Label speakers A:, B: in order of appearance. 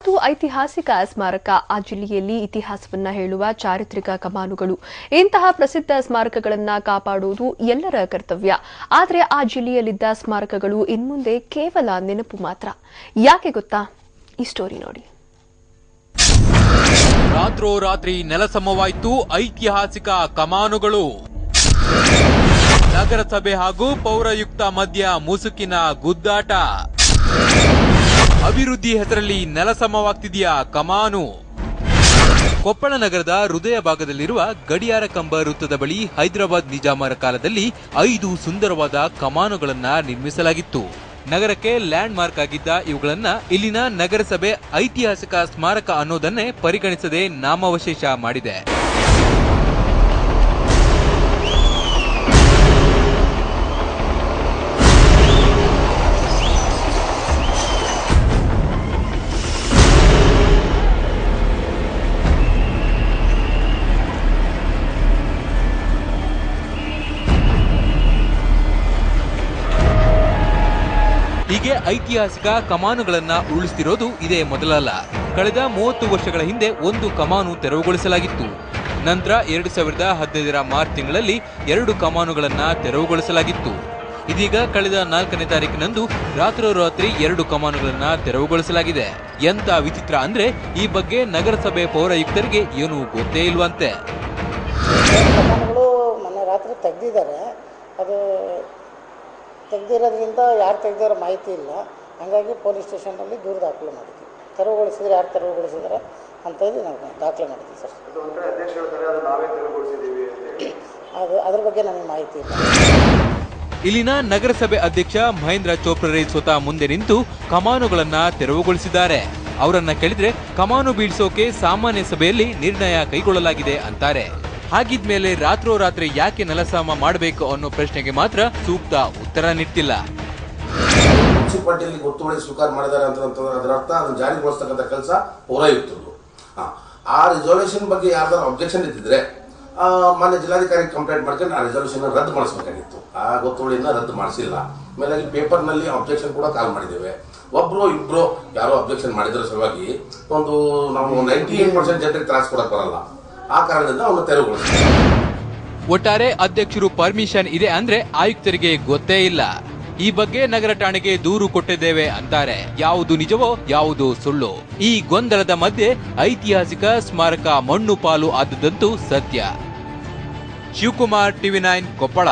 A: ಐತಿಹಾಸಿಕ ಸ್ಮಾರಕ ಆ ಜಿಲ್ಲೆಯಲ್ಲಿ ಇತಿಹಾಸವನ್ನ ಹೇಳುವ ಚಾರಿತ್ರಿಕ ಕಮಾನುಗಳು ಇಂತಹ ಪ್ರಸಿದ್ಧ ಸ್ಮಾರಕಗಳನ್ನು ಕಾಪಾಡುವುದು ಎಲ್ಲರ ಕರ್ತವ್ಯ. ಆದರೆ ಆ ಜಿಲ್ಲೆಯಲ್ಲಿದ್ದ ಸ್ಮಾರಕಗಳು ಇನ್ಮುಂದೆ ಕೇವಲ ನೆನಪು ಮಾತ್ರ. ಯಾಕೆ ಗೊತ್ತಾ? ಈ ಸ್ಟೋರಿ ನೋಡಿ.
B: ರಾತ್ರೋರಾತ್ರಿ ನೆಲಸಮವಾಯಿತು ಐತಿಹಾಸಿಕ ಕಮಾನುಗಳು. ನಗರಸಭೆ ಹಾಗೂ ಪೌರಾಯುಕ್ತ ಮಧ್ಯ ಮುಸುಕಿನ ಗುದ್ದಾಟ. ಅಭಿವೃದ್ಧಿ ಹೆಸರಲ್ಲಿ ನೆಲಸಮವಾಗ್ತಿದೆಯಾ ಕಮಾನು? ಕೊಪ್ಪಳ ನಗರದ ಹೃದಯ ಭಾಗದಲ್ಲಿರುವ ಗಡಿಯಾರ ಕಂಬ ವೃತ್ತದ ಬಳಿ ಹೈದರಾಬಾದ್ ನಿಜಾಮರ ಕಾಲದಲ್ಲಿ 5 ಸುಂದರವಾದ ಕಮಾನುಗಳನ್ನ ನಿರ್ಮಿಸಲಾಗಿತ್ತು. ನಗರಕ್ಕೆ ಲ್ಯಾಂಡ್ ಮಾರ್ಕ್ ಆಗಿದ್ದ ಇವುಗಳನ್ನ ಇಲ್ಲಿನ ನಗರಸಭೆ ಐತಿಹಾಸಿಕ ಸ್ಮಾರಕ ಅನ್ನೋದನ್ನೇ ಪರಿಗಣಿಸದೆ ನಾಮಾವಶೇಷ ಮಾಡಿದೆ. ಹೀಗೆ ಐತಿಹಾಸಿಕ ಕಮಾನುಗಳನ್ನ ಉರುಳಿಸುತ್ತಿರೋದು ಇದೇ ಮೊದಲಲ್ಲ. ಕಳೆದ 30 ವರ್ಷಗಳ ಹಿಂದೆ ಒಂದು ಕಮಾನು ತೆರವುಗೊಳಿಸಲಾಗಿತ್ತು. ನಂತರ 2015ರ ಮಾರ್ಚ್ ತಿಂಗಳಲ್ಲಿ 2 ಕಮಾನುಗಳನ್ನ ತೆರವುಗೊಳಿಸಲಾಗಿತ್ತು. ಇದೀಗ ಕಳೆದ 4ನೇ ತಾರೀಕಿನಂದು ರಾತ್ರೋರಾತ್ರಿ 2 ಕಮಾನುಗಳನ್ನ ತೆರವುಗೊಳಿಸಲಾಗಿದೆ. ಎಂತ ವಿಚಿತ್ರ ಅಂದ್ರೆ ಈ ಬಗ್ಗೆ ನಗರಸಭೆ ಪೌರಾಯುಕ್ತರಿಗೆ ಏನು ಗೊತ್ತೇ ಇಲ್ವಂತೆ.
C: ರಾತ್ರಿ ತೆಗೆದಿದ್ದಾರೆ, ಅದು ತೆಗೆದಿರೋದ್ರಿಂದ ಯಾರು ತೆಗೆದಿರೋ ಮಾಹಿತಿ ಇಲ್ಲ. ಹಾಗಾಗಿ ಪೊಲೀಸ್ ಸ್ಟೇಷನ್ನಲ್ಲಿ ದೂರು ದಾಖಲೆ ಮಾಡಿದ್ವಿ. ತೆರವುಗೊಳಿಸಿದ್ರೆ ಯಾರು ತೆರವುಗೊಳಿಸಿದ್ದಾರೆ ಅಂತ ಹೇಳಿ ನಾವು ದಾಖಲೆ ಮಾಡಿದ್ವಿ ಸರ್. ಅದ್ರ ಬಗ್ಗೆ ನಮಗೆ ಮಾಹಿತಿ ಇಲ್ಲ.
B: ಇಲ್ಲಿನ ನಗರಸಭೆ ಅಧ್ಯಕ್ಷ ಮಹೇಂದ್ರ ಚೋಪ್ರರೇ ಸ್ವತಃ ಮುಂದೆ ನಿಂತು ಕಮಾನುಗಳನ್ನ ತೆರವುಗೊಳಿಸಿದ್ದಾರೆ. ಅವರನ್ನ ಕೇಳಿದ್ರೆ ಕಮಾನು ಬೀಳ್ಸೋಕೆ ಸಾಮಾನ್ಯ ಸಭೆಯಲ್ಲಿ ನಿರ್ಣಯ ಕೈಗೊಳ್ಳಲಾಗಿದೆ ಅಂತಾರೆ. ಹಾಗಿದ್ಮೇಲೆ ರಾತ್ರೋರಾತ್ರಿ ಯಾಕೆ ನೆಲಸಮ ಮಾಡಬೇಕು ಅನ್ನೋ ಪ್ರಶ್ನೆಗೆ ಮಾತ್ರ ಸೂಕ್ತ ಉತ್ತರ ನೀಡ್ತಿಲ್ಲ.
D: ಮುನ್ಸಿಪಾಲಿಟಿಯಲ್ಲಿ ಗೊತ್ತುವಳಿ ಸ್ವೀಕಾರ ಮಾಡಿದ್ದಾರೆ ಅಂತಂದ್ರೆ ಅದರ ಅರ್ಥ ಅದನ್ನು ಜಾರಿಗೊಳಿಸ್ತಕ್ಕಂಥ ಕೆಲಸ ಪೌರಾಯುಕ್ತರು. ಆ ರಿಸಲ್ಯೂಷನ್ ಬಗ್ಗೆ ಯಾರ್ದಾರು ಅಬ್ಜೆಕ್ಷನ್ ಇದ್ದಿದ್ರೆ ಮಾನ್ಯ ಜಿಲ್ಲಾಧಿಕಾರಿ ಕಂಪ್ಲೇಂಟ್ ಮಾಡ್ಕೊಂಡು ಆ ರಿಸಲ್ಯೂಷನ್ ರದ್ದು ಮಾಡಿಸಬೇಕಾಗಿತ್ತು. ಆ ಗೊತ್ತುವಳಿಯಿಂದ ರದ್ದು ಮಾಡಿಸಿಲ್ಲ. ಆಮೇಲೆ ಪೇಪರ್ನಲ್ಲಿ ಅಬ್ಜೆಕ್ಷನ್ ಕೂಡ ಕಾಲ್ ಮಾಡಿದ್ದೇವೆ. ಒಬ್ರು ಇಬ್ರು ಯಾರೋ ಅಬ್ಜೆಕ್ಷನ್ ಮಾಡಿದ್ರ ಸಲುವಾಗಿ ಒಂದು ನಾವು 98% ಜನರಿಗೆ ತ್ರಾಸ ಕೊಡಕ್ ಬರಲ್ಲ. ಆ ಕಾರಣದಿಂದ ಅವನು ತೆರವುಗೊಳಿಸ್ತಾರೆ.
B: ಒಟ್ಟಾರೆ ಅಧ್ಯಕ್ಷರು ಪರ್ಮಿಷನ್ ಇದೆ ಅಂದ್ರೆ ಆಯುಕ್ತರಿಗೆ ಗೊತ್ತೇ ಇಲ್ಲ. ಈ ಬಗ್ಗೆ ನಗರ ಠಾಣೆಗೆ ದೂರು ಕೊಟ್ಟಿದ್ದೇವೆ ಅಂತಾರೆ. ಯಾವುದು ನಿಜವೋ ಯಾವುದು ಸುಳ್ಳು, ಈ ಗೊಂದಲದ ಮಧ್ಯೆ ಐತಿಹಾಸಿಕ ಸ್ಮಾರಕ ಮಣ್ಣು ಪಾಲು ಆದದ್ದಂತೂ ಸತ್ಯ. ಶಿವಕುಮಾರ್, TV9 ಕೊಪ್ಪಳ.